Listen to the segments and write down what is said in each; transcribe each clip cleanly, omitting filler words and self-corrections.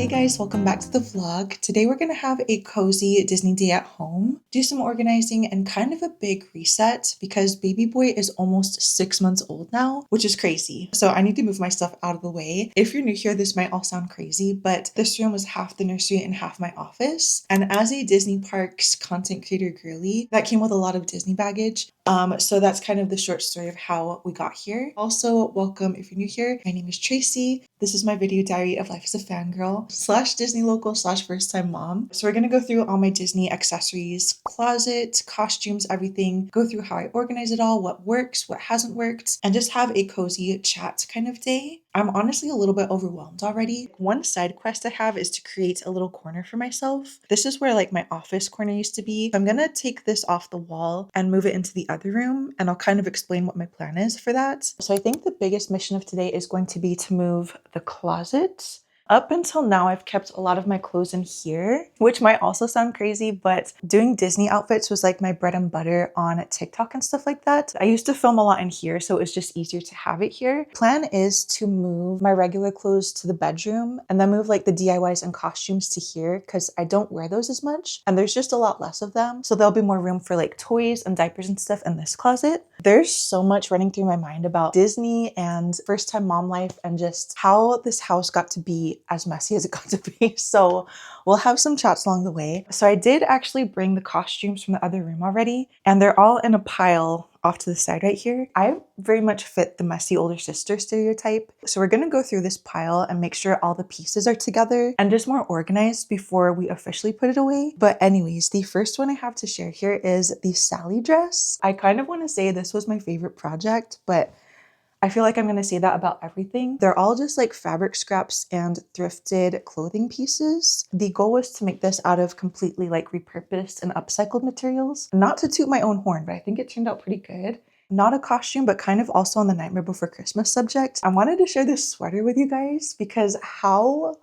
Hey guys, welcome back to the vlog. Today we're gonna have a cozy Disney day at home, do some organizing and kind of a big reset because baby boy is almost 6 months old now, which is crazy. So I need to move my stuff out of the way. If you're new here, this might all sound crazy, but this room was half the nursery and half my office. And as a Disney Parks content creator girly, that came with a lot of Disney baggage. So that's kind of the short story of how we got here. Also, welcome if you're new here. My name is Tracy. This is my video diary of life as a fangirl / Disney local / first time mom. So we're gonna go through all my Disney accessories, closet, costumes, everything, go through how I organize it all, what works, what hasn't worked, and just have a cozy chat kind of day. I'm honestly a little bit overwhelmed already. One side quest I have is to create a little corner for myself. This is where like my office corner used to be. I'm gonna take this off the wall and move it into the other room, and I'll kind of explain what my plan is for that. So I think the biggest mission of today is going to be to move the closet. Up until now, I've kept a lot of my clothes in here, which might also sound crazy, but doing Disney outfits was like my bread and butter on TikTok and stuff like that. I used to film a lot in here, so it was just easier to have it here. Plan is to move my regular clothes to the bedroom and then move like the DIYs and costumes to here because I don't wear those as much and there's just a lot less of them. So there'll be more room for like toys and diapers and stuff in this closet. There's so much running through my mind about Disney and first time mom life and just how this house got to be as messy as it got to be. So we'll have some chats along the way. So I did actually bring the costumes from the other room already, and they're all in a pile off to the side right here. I very much fit the messy older sister stereotype. So we're gonna go through this pile and make sure all the pieces are together and just more organized before we officially put it away. But anyways, the first one I have to share here is the Sally dress. I kind of want to say this was my favorite project, but I feel like I'm going to say that about everything. They're all just like fabric scraps and thrifted clothing pieces. The goal was to make this out of completely like repurposed and upcycled materials. Not to toot my own horn, but I think it turned out pretty good. Not a costume, but kind of also on the Nightmare Before Christmas subject. I wanted to share this sweater with you guys because how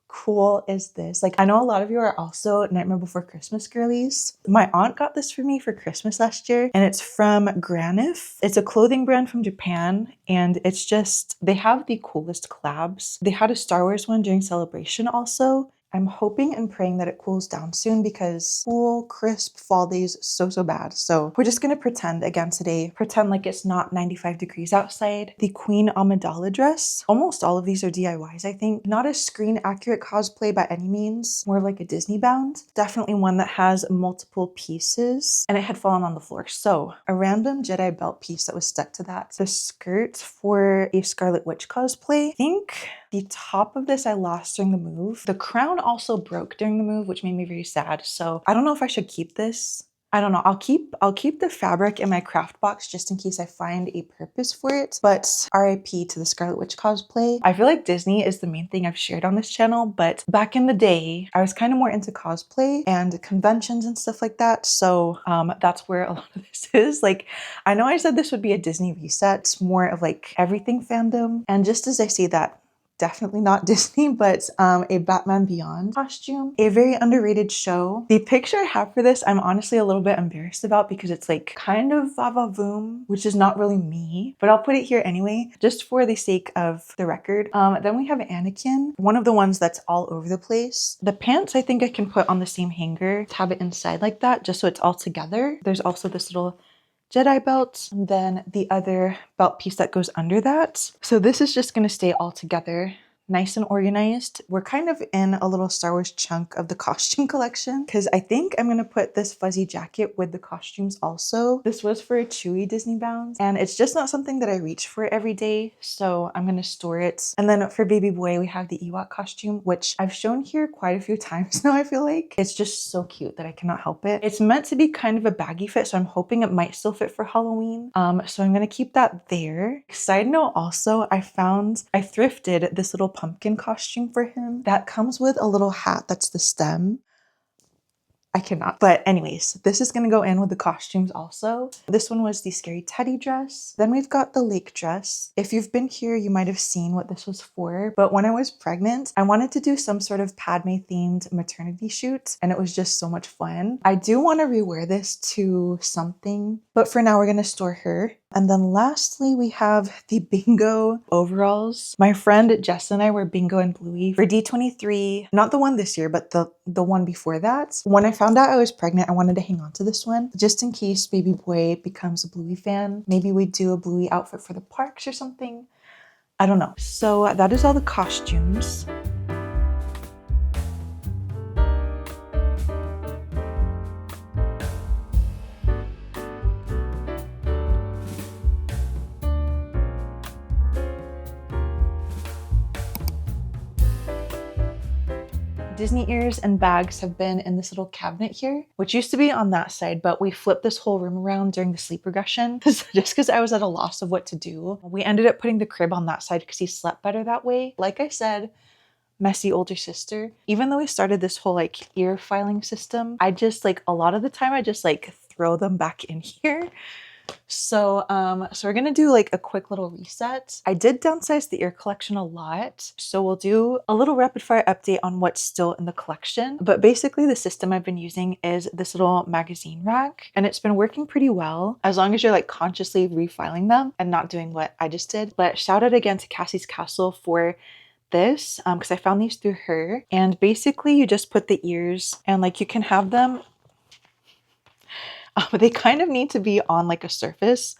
cool is this? Like, I know a lot of you are also Nightmare Before Christmas girlies. My aunt got this for me for Christmas last year, and it's from Granif. It's a clothing brand from Japan, and it's just, they have the coolest collabs. They had a Star Wars one during Celebration also. I'm hoping and praying that it cools down soon because cool, crisp fall days so bad. So we're just gonna pretend again today, pretend like it's not 95 degrees outside. The Queen Amidala dress. Almost all of these are DIYs, I think. Not a screen accurate cosplay by any means, more like a Disney bound. Definitely one that has multiple pieces, and it had fallen on the floor. So a random Jedi belt piece that was stuck to that. The skirt for a Scarlet Witch cosplay. I think the top of this I lost during the move. The crown also broke during the move, which made me very sad. So I don't know if I should keep this. I don't know. I'll keep the fabric in my craft box just in case I find a purpose for it. But RIP to the Scarlet Witch cosplay. I feel like Disney is the main thing I've shared on this channel, but back in the day, I was kind of more into cosplay and conventions and stuff like that. So that's where a lot of this is. Like, I know I said this would be a Disney reset. It's more of like everything fandom. And just as I say that, definitely not Disney, but a Batman Beyond costume. A very underrated show. The picture I have for this, I'm honestly a little bit embarrassed about because it's like kind of va-va-voom, which is not really me, but I'll put it here anyway, just for the sake of the record. Then we have Anakin, one of the ones that's all over the place. The pants I think I can put on the same hanger to have it inside like that, just so it's all together. There's also this little Jedi belt, and then the other belt piece that goes under that. So this is just going to stay all together, nice and organized. We're kind of in a little Star Wars chunk of the costume collection because I think I'm going to put this fuzzy jacket with the costumes also. This was for a Chewy Disney bound, and it's just not something that I reach for every day, so I'm going to store it. And then for baby boy, we have the Ewok costume, which I've shown here quite a few times now, I feel like. It's just so cute that I cannot help it. It's meant to be kind of a baggy fit, so I'm hoping it might still fit for Halloween. So I'm going to keep that there. Side note also, I thrifted this little pumpkin costume for him that comes with a little hat that's the stem. I cannot. But anyways, this is gonna go in with the costumes also. This one was the Scary Teddy dress. Then we've got the lake dress. If you've been here, you might have seen what this was for. But when I was pregnant, I wanted to do some sort of Padme themed maternity shoot, and it was just so much fun. I do want to rewear this to something, but for now we're gonna store her. And then lastly, we have the bingo overalls. My friend Jess and I were bingo and Bluey for D23, not the one this year, but the one before that. When I found out I was pregnant, I wanted to hang on to this one just in case baby boy becomes a Bluey fan. Maybe we do a Bluey outfit for the parks or something. I don't know. So that is all the costumes. Disney ears and bags have been in this little cabinet here, which used to be on that side, but we flipped this whole room around during the sleep regression just because I was at a loss of what to do. We ended up putting the crib on that side because he slept better that way. Like I said, messy older sister. Even though we started this whole like ear filing system, I just like a lot of the time I just like throw them back in here. So we're gonna do like a quick little reset. I did downsize the ear collection a lot, so we'll do a little rapid fire update on what's still in the collection. But basically the system I've been using is this little magazine rack, and it's been working pretty well as long as you're like consciously refiling them and not doing what I just did. But shout out again to Cassie's Castle for this because I found these through her. And basically you just put the ears and like you can have them they kind of need to be on like a surface.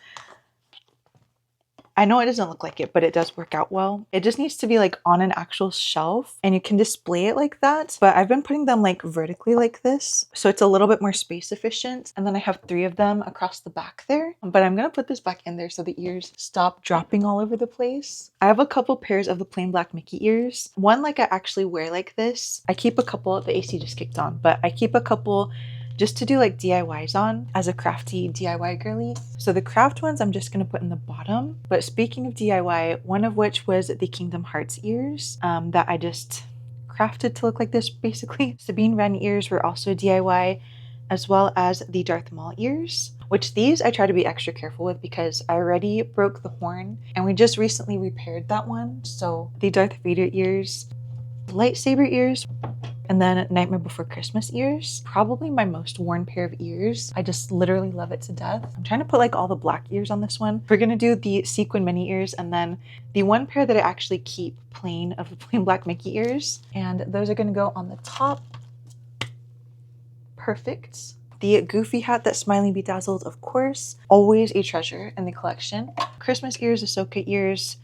I know it doesn't look like it, but it does work out well. It just needs to be like on an actual shelf and you can display it like that. But I've been putting them like vertically like this, so it's a little bit more space efficient. And then I have 3 of them across the back there, but I'm gonna put this back in there so the ears stop dropping all over the place. I have a couple pairs of the plain black Mickey ears. One like I actually wear like this. I keep a couple, the AC just kicked on, but I keep a couple just to do like DIYs on as a crafty DIY girly. So the craft ones I'm just gonna put in the bottom. But speaking of DIY, one of which was the Kingdom Hearts ears that I just crafted to look like this basically. Sabine Wren ears were also DIY, as well as the Darth Maul ears, which these I try to be extra careful with because I already broke the horn and we just recently repaired that one. So the Darth Vader ears, lightsaber ears, and then Nightmare Before Christmas ears. Probably my most worn pair of ears. I just literally love it to death. I'm trying to put like all the black ears on this one. We're gonna do the sequin mini ears and then the one pair that I actually keep plain of the plain black Mickey ears. And those are gonna go on the top. Perfect. The goofy hat that Smiley Bedazzled, of course, always a treasure in the collection. Christmas ears, Ahsoka ears,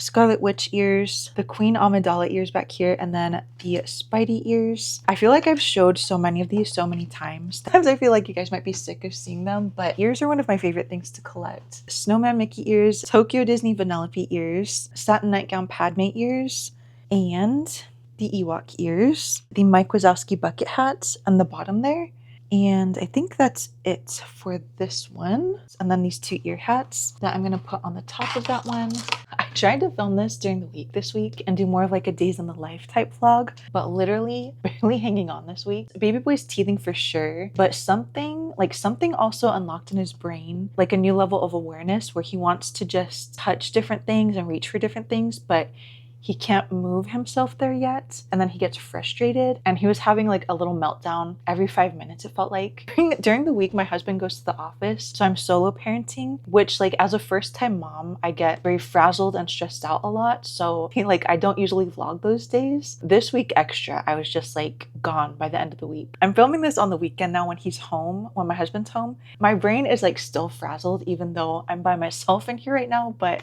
Scarlet Witch ears, the Queen Amidala ears back here, and then the Spidey ears. I feel like I've showed so many of these so many times. Sometimes I feel like you guys might be sick of seeing them, but ears are one of my favorite things to collect. Snowman Mickey ears, Tokyo Disney Vanellope ears, Satin Nightgown Padme ears, and the Ewok ears, the Mike Wazowski bucket hats on the bottom there. And I think that's it for this one. And then these 2 ear hats that I'm gonna put on the top of that one. I tried to film this during the week this week and do more of like a days in the life type vlog, but literally barely hanging on this week. Baby boy's teething for sure, but something also unlocked in his brain, like a new level of awareness where he wants to just touch different things and reach for different things, but he can't move himself there yet. And then he gets frustrated and he was having like a little meltdown every 5 minutes, it felt like. During the week, my husband goes to the office, so I'm solo parenting, which like as a first-time mom, I get very frazzled and stressed out a lot. So like I don't usually vlog those days. This week extra, I was just like gone by the end of the week. I'm filming this on the weekend now when he's home, when my husband's home. My brain is like still frazzled even though I'm by myself in here right now, but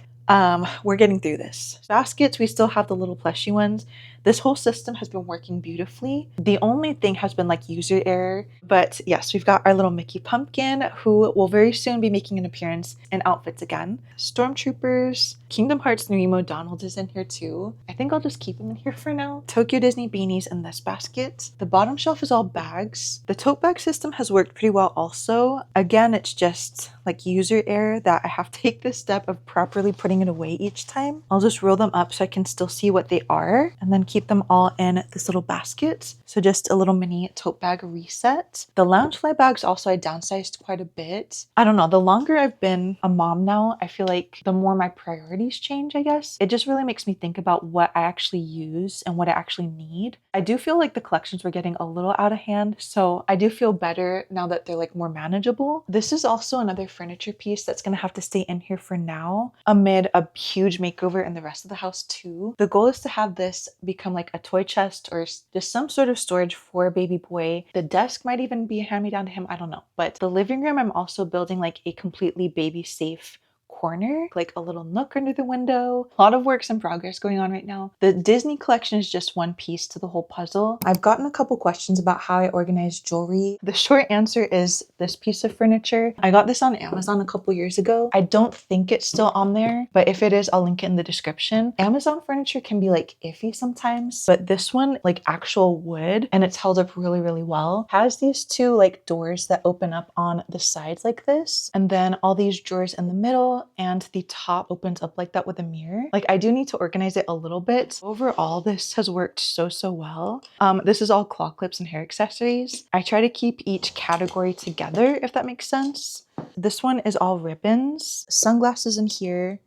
we're getting through this. Baskets, we still have the little plushy ones. This whole system has been working beautifully. The only thing has been like user error, but yes, we've got our little Mickey pumpkin who will very soon be making an appearance in outfits again. Stormtroopers, Kingdom Hearts Nemo Donald is in here too. I think I'll just keep him in here for now. Tokyo Disney beanies in this basket. The bottom shelf is all bags. The tote bag system has worked pretty well also. Again, it's just like user error that I have to take this step of properly putting it away each time. I'll just roll them up so I can still see what they are and then keep keep them all in this little basket. So just a little mini tote bag reset. The Loungefly bags also I downsized quite a bit. I don't know, the longer I've been a mom now, I feel like the more my priorities change, I guess. It just really makes me think about what I actually use and what I actually need. I do feel like the collections were getting a little out of hand, so I do feel better now that they're like more manageable. This is also another furniture piece that's gonna have to stay in here for now amid a huge makeover in the rest of the house too. The goal is to have this become like a toy chest or just some sort of storage for baby boy. The desk might even be a hand-me-down to him, I don't know. But the living room, I'm also building like a completely baby safe corner, like a little nook under the window. A lot of works in progress going on right now. The Disney collection is just one piece to the whole puzzle. I've gotten a couple questions about how I organize jewelry. The short answer is this piece of furniture. I got this on Amazon a couple years ago. I don't think it's still on there, but if it is, I'll link it in the description. Amazon furniture can be like iffy sometimes, but this one, like actual wood, and it's held up really, really well. Has these two like doors that open up on the sides like this, and then all these drawers in the middle, and the top opens up like that with a mirror. Like I do need to organize it a little bit. Overall, this has worked so well. This is all claw clips and hair accessories. I try to keep each category together, if that makes sense. This one is all ribbons, sunglasses in here,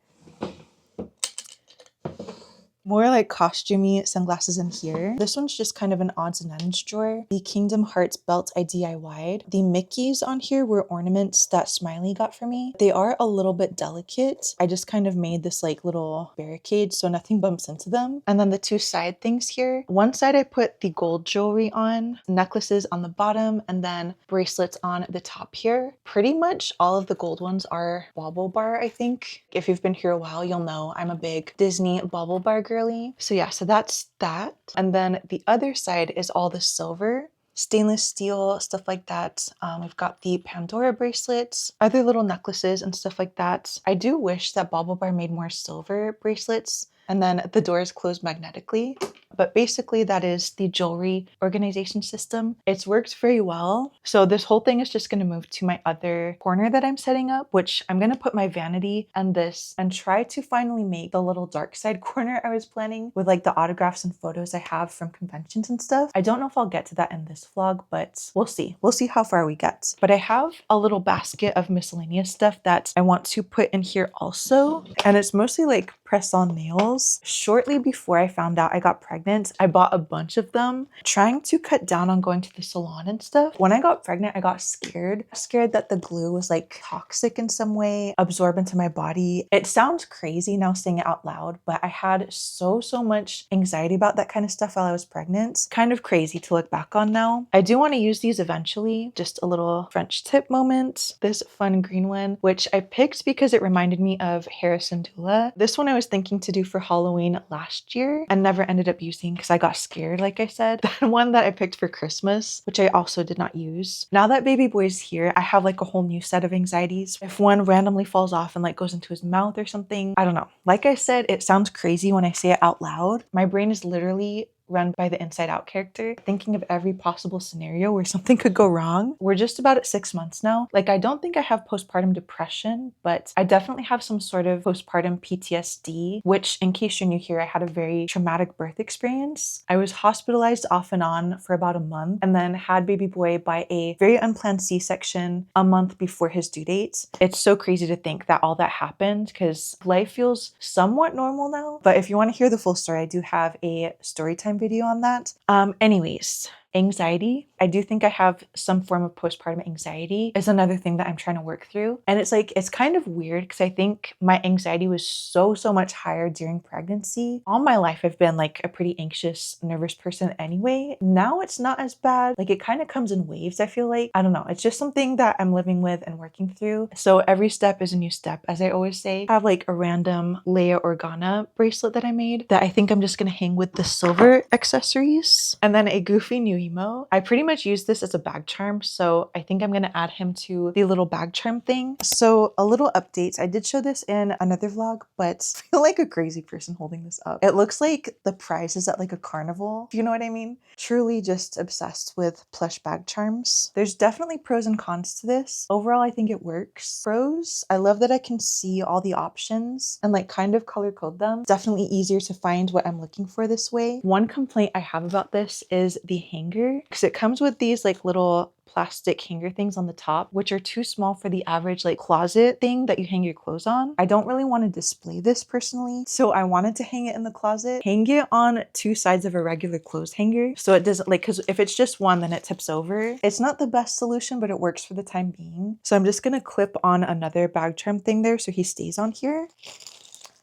more like costumey sunglasses in here. This one's just kind of an odds and ends drawer. The Kingdom Hearts belt I DIY'd. The Mickeys on here were ornaments that Smiley got for me. They are a little bit delicate. I just kind of made this like little barricade so nothing bumps into them. And then the two side things here. One side I put the gold jewelry on, necklaces on the bottom, and then bracelets on the top here. Pretty much all of the gold ones are Bauble Bar, I think. If you've been here a while, you'll know I'm a big Disney Bauble Bar girly. So yeah, so that's that. And then the other side is all the silver, stainless steel, stuff like that. We've got the Pandora bracelets, other little necklaces and stuff like that. I do wish that Bauble Bar made more silver bracelets, and then the doors close magnetically. But basically that is the jewelry organization system. It's worked very well. So this whole thing is just gonna move to my other corner that I'm setting up, which I'm gonna put my vanity and this and try to finally make the little dark side corner I was planning with like the autographs and photos I have from conventions and stuff. I don't know if I'll get to that in this vlog, but we'll see. We'll see how far we get. But I have a little basket of miscellaneous stuff that I want to put in here also. And it's mostly like press-on nails. Shortly before I found out I got pregnant, I bought a bunch of them, trying to cut down on going to the salon and stuff. When I got pregnant, I got scared that the glue was like toxic in some way, absorb into my body. It sounds crazy now saying it out loud, but I had so much anxiety about that kind of stuff while I was pregnant. Kind of crazy to look back on now. I do want to use these eventually. Just a little French tip moment. This fun green one, which I picked because it reminded me of Harrison Dula. This one I was thinking to do for Halloween last year and never ended up using because I got scared, like I said. That one that I picked for Christmas, which I also did not use. Now that baby boy's here, I have like a whole new set of anxieties. If one randomly falls off and like goes into his mouth or something, I don't know. Like I said, it sounds crazy when I say it out loud. My brain is literally run by the Inside Out character, thinking of every possible scenario where something could go wrong. We're just about at 6 months now. Like, I don't think I have postpartum depression, but I definitely have some sort of postpartum PTSD, which, in case you're new here, I had a very traumatic birth experience. I was hospitalized off and on for about a month and then had baby boy by a very unplanned C-section a month before his due date. It's so crazy to think that all that happened because life feels somewhat normal now. But if you want to hear the full story, I do have a story time video on that. Anyways, anxiety. I do think I have some form of postpartum anxiety is another thing that I'm trying to work through. And it's like, it's kind of weird because I think my anxiety was so much higher during pregnancy. All my life I've been like a pretty anxious, nervous person anyway. Now it's not as bad. Like it kind of comes in waves, I feel like. I don't know. It's just something that I'm living with and working through. So every step is a new step. As I always say, I have like a random Leia Organa bracelet that I made that I think I'm just gonna hang with the silver accessories. And then a goofy new emo. I pretty much use this as a bag charm, so I think I'm gonna add him to the little bag charm thing. So a little update. I did show this in another vlog, but I feel like a crazy person holding this up. It looks like the prize is at like a carnival. Do you know what I mean? Truly just obsessed with plush bag charms. There's definitely pros and cons to this. Overall, I think it works. Pros, I love that I can see all the options and like kind of color code them. Definitely easier to find what I'm looking for this way. One complaint I have about this is the hanger, because it comes with these like little plastic hanger things on the top, which are too small for the average like closet thing that you hang your clothes on. I don't really want to display this personally, so I wanted to hang it in the closet. Hang it on two sides of a regular clothes hanger, so it doesn't like, because if it's just one then it tips over. It's not the best solution, but it works for the time being. So I'm just gonna clip on another bag charm thing there so he stays on here.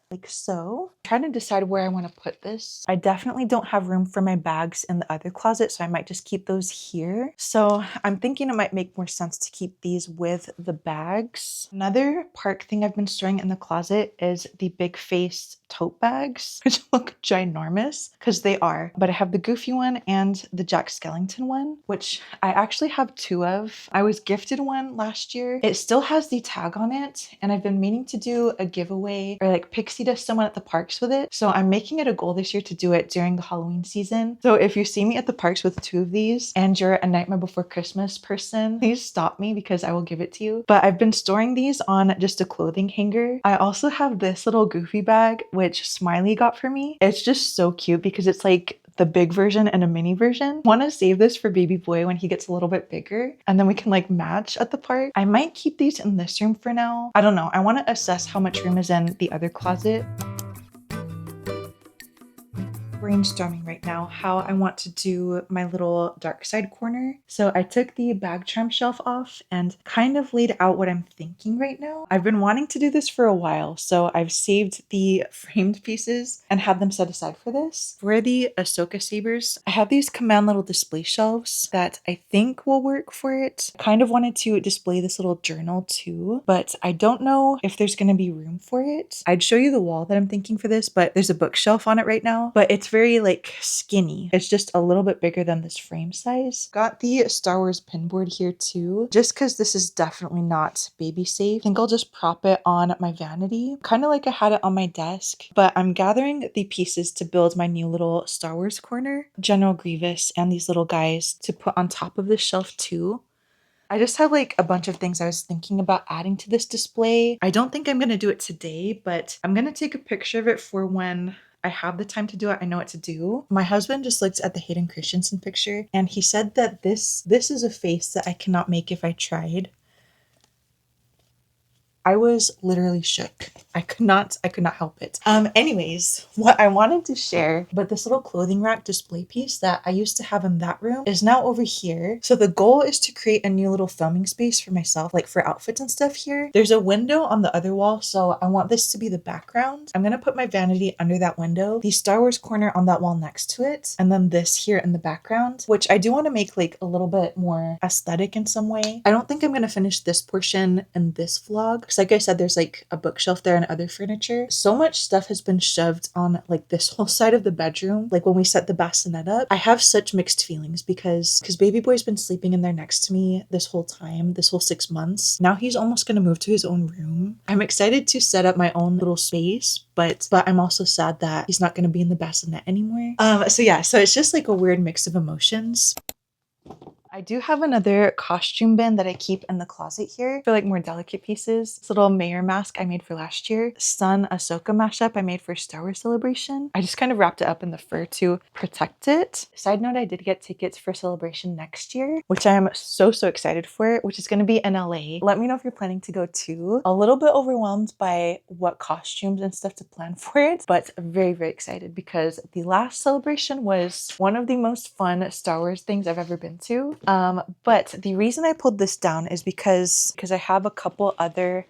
Like so. I'm trying to decide where I want to put this. I definitely don't have room for my bags in the other closet, so I might just keep those here. So I'm thinking it might make more sense to keep these with the bags. Another park thing I've been storing in the closet is the big face tote bags, which look ginormous because they are. But I have the Goofy one and the Jack Skellington one, which I actually have two of. I was gifted one last year. It still has the tag on it, and I've been meaning to do a giveaway or like pixie dust someone at the parks with it. So I'm making it a goal this year to do it during the Halloween season. So if you see me at the parks with two of these and you're a Nightmare Before Christmas person, please stop me because I will give it to you. But I've been storing these on just a clothing hanger. I also have this little Goofy bag, which Smiley got for me. It's just so cute because it's like the big version and a mini version. Want to save this for baby boy when he gets a little bit bigger, and then we can like match at the park. I might keep these in this room for now. I don't know. I want to assess how much room is in the other closet. Brainstorming right now how I want to do my little dark side corner. So I took the bag charm shelf off and kind of laid out what I'm thinking right now. I've been wanting to do this for a while, so I've saved the framed pieces and had them set aside for this. For the Ahsoka sabers, I have these command little display shelves that I think will work for it. I kind of wanted to display this little journal too, but I don't know if there's going to be room for it. I'd show you the wall that I'm thinking for this, but there's a bookshelf on it right now, but it's very like skinny. It's just a little bit bigger than this frame size. Got the Star Wars pinboard here too, just because this is definitely not baby safe. I think I'll just prop it on my vanity, kind of like I had it on my desk, but I'm gathering the pieces to build my new little Star Wars corner. General Grievous and these little guys to put on top of this shelf too. I just have like a bunch of things I was thinking about adding to this display. I don't think I'm going to do it today, but I'm going to take a picture of it for when I have the time to do it. I know what to do. My husband just looked at the Hayden Christensen picture and he said that this is a face that I cannot make if I tried. I was literally shook. I could not help it. Anyways, what I wanted to share, but this little clothing rack display piece that I used to have in that room is now over here. So the goal is to create a new little filming space for myself, like for outfits and stuff here. There's a window on the other wall, so I want this to be the background. I'm gonna put my vanity under that window, the Star Wars corner on that wall next to it, and then this here in the background, which I do want to make like a little bit more aesthetic in some way. I don't think I'm gonna finish this portion in this vlog, like I said, there's like a bookshelf there and other furniture. So much stuff has been shoved on like this whole side of the bedroom. Like when we set the bassinet up, I have such mixed feelings because baby boy's been sleeping in there next to me this whole time, this whole 6 months. Now he's almost gonna move to his own room. I'm excited to set up my own little space, but I'm also sad that he's not gonna be in the bassinet anymore. So it's just like a weird mix of emotions. I do have another costume bin that I keep in the closet here for like more delicate pieces. This little mayor mask I made for last year. Sun Ahsoka mashup I made for Star Wars Celebration. I just kind of wrapped it up in the fur to protect it. Side note, I did get tickets for Celebration next year, which I am so excited for, which is going to be in LA. Let me know if you're planning to go too. A little bit overwhelmed by what costumes and stuff to plan for it, but very excited because the last Celebration was one of the most fun Star Wars things I've ever been to. But the reason I pulled this down is because I have a couple other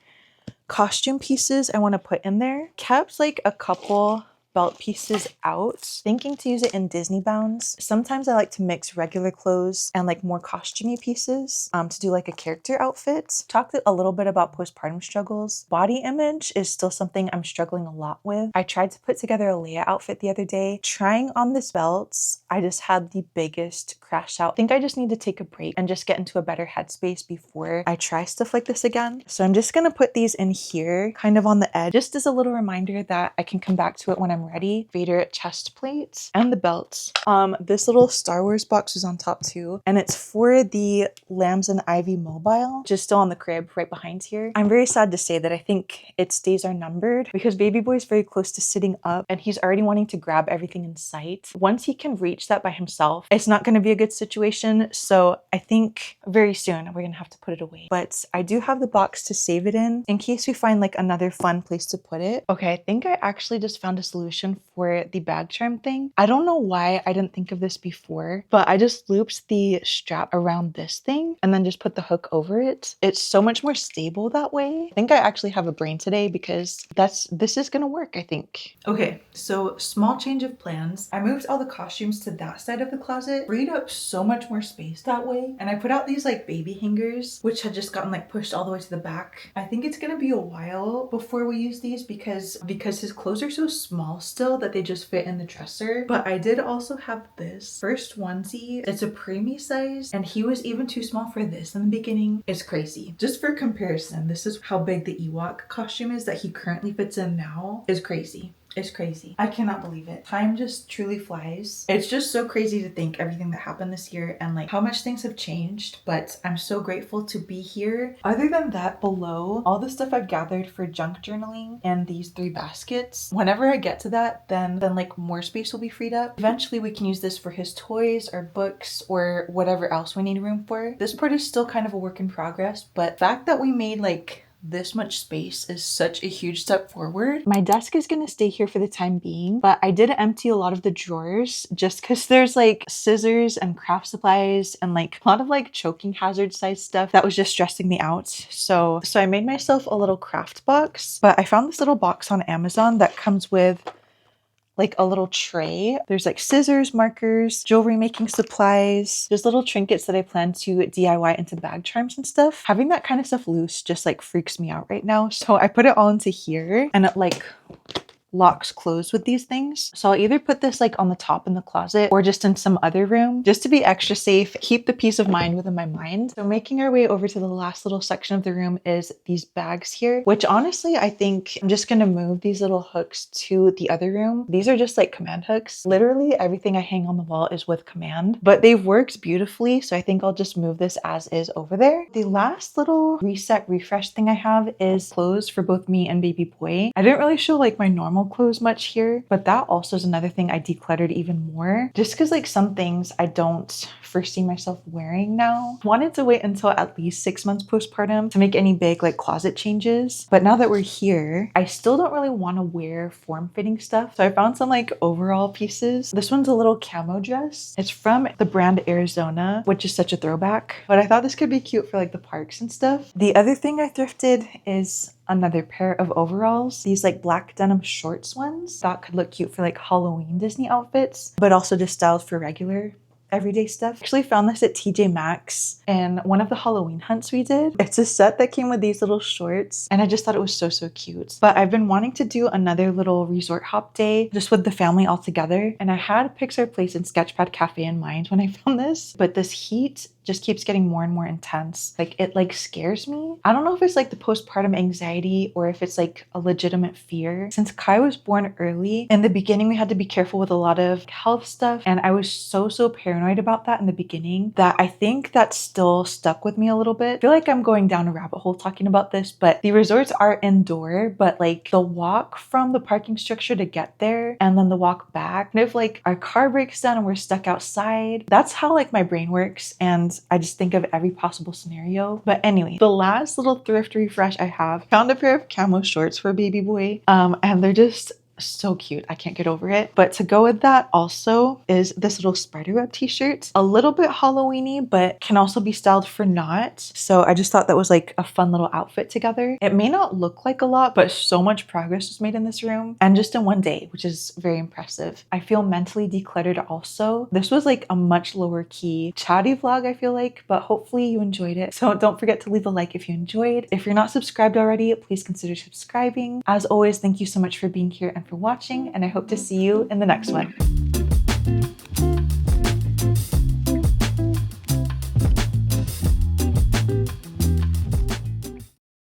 costume pieces I want to put in there. Kept like a couple belt pieces out, thinking to use it in Disney bounds. Sometimes I like to mix regular clothes and like more costumey pieces to do like a character outfit. Talked a little bit about postpartum struggles. Body image is still something I'm struggling a lot with. I tried to put together a Leia outfit the other day. Trying on this belts, I just had the biggest crash out. I think I just need to take a break and just get into a better headspace before I try stuff like this again. So I'm just gonna put these in here, kind of on the edge, just as a little reminder that I can come back to it when I'm ready. Vader chest plates and the belts. This little Star Wars box is on top too, and it's for the Lambs and Ivy mobile, just still on the crib right behind here. I'm very sad to say that I think its days are numbered because baby boy is very close to sitting up and he's already wanting to grab everything in sight. Once he can reach that by himself, it's not going to be a good situation. So I think very soon we're going to have to put it away. But I do have the box to save it in case we find like another fun place to put it. Okay, I think I actually just found a solution for the bag charm thing. I don't know why I didn't think of this before, but I just looped the strap around this thing and then just put the hook over it. It's so much more stable that way. I think I actually have a brain today because this is gonna work, I think. Okay, so small change of plans. I moved all the costumes to that side of the closet, freed up so much more space that way. And I put out these like baby hangers, which had just gotten like pushed all the way to the back. I think it's gonna be a while before we use these because his clothes are so small still that they just fit in the dresser. But I did also have this first onesie. It's a preemie size and he was even too small for this in the beginning. It's crazy. Just for comparison, this is how big the Ewok costume is that he currently fits in now. Is crazy. It's crazy. I cannot believe it. Time just truly flies. It's just so crazy to think everything that happened this year and like how much things have changed, but I'm so grateful to be here. Other than that, below, all the stuff I've gathered for junk journaling and these 3 baskets, whenever I get to that, then like more space will be freed up. Eventually we can use this for his toys or books or whatever else we need room for. This part is still kind of a work in progress, but the fact that we made like this much space is such a huge step forward. My desk is gonna stay here for the time being, but I did empty a lot of the drawers just because there's like scissors and craft supplies and like a lot of like choking hazard size stuff that was just stressing me out. So I made myself a little craft box, but I found this little box on Amazon that comes with like a little tray. There's like scissors, markers, jewelry making supplies, just little trinkets that I plan to DIY into bag charms and stuff. Having that kind of stuff loose just like freaks me out right now. So I put it all into here and it like locks closed with these things. So I'll either put this like on the top in the closet or just in some other room just to be extra safe, keep the peace of mind within my mind. So making our way over to the last little section of the room is these bags here, which honestly, I think I'm just gonna move these little hooks to the other room. These are just like command hooks. Literally everything I hang on the wall is with command, but they've worked beautifully. So I think I'll just move this as is over there. The last little reset refresh thing I have is clothes for both me and baby boy. I didn't really show like my normal clothes much here, but that also is another thing I decluttered even more just because like some things I don't foresee myself wearing now. Wanted to wait until at least 6 months postpartum to make any big like closet changes, but now that we're here, I still don't really want to wear form-fitting stuff. So I found some like overall pieces. This one's a little camo dress. It's from the brand Arizona, which is such a throwback, but I thought this could be cute for like the parks and stuff. The other thing I thrifted is another pair of overalls. These like black denim shorts ones. Thought could look cute for like Halloween Disney outfits, but also just styled for regular everyday stuff. Actually found this at TJ Maxx in one of the Halloween hunts we did. It's a set that came with these little shorts and I just thought it was so cute. But I've been wanting to do another little resort hop day just with the family all together, and I had Pixar Place and Sketchpad Cafe in mind when I found this, but this heat just keeps getting more and more intense. Like it like scares me. I don't know if it's like the postpartum anxiety or if it's like a legitimate fear. Since Kai was born early, in the beginning we had to be careful with a lot of health stuff, and I was so paranoid about that in the beginning that I think that still stuck with me a little bit. I feel like I'm going down a rabbit hole talking about this, but the resorts are indoor, but like the walk from the parking structure to get there and then the walk back, and if like our car breaks down and we're stuck outside, that's how like my brain works, and I just think of every possible scenario. But anyway, the last little thrift refresh I have, found a pair of camo shorts for baby boy, and they're just So cute. I can't get over it. But to go with that also is this little spiderweb t-shirt. A little bit Halloween-y, but can also be styled for not. So I just thought that was like a fun little outfit together. It may not look like a lot, but so much progress was made in this room and just in one day, which is very impressive. I feel mentally decluttered also. This was like a much lower key chatty vlog, I feel like, but hopefully you enjoyed it. So don't forget to leave a like if you enjoyed. If you're not subscribed already, please consider subscribing. As always, thank you so much for being here and for watching, and I hope to see you in the next one.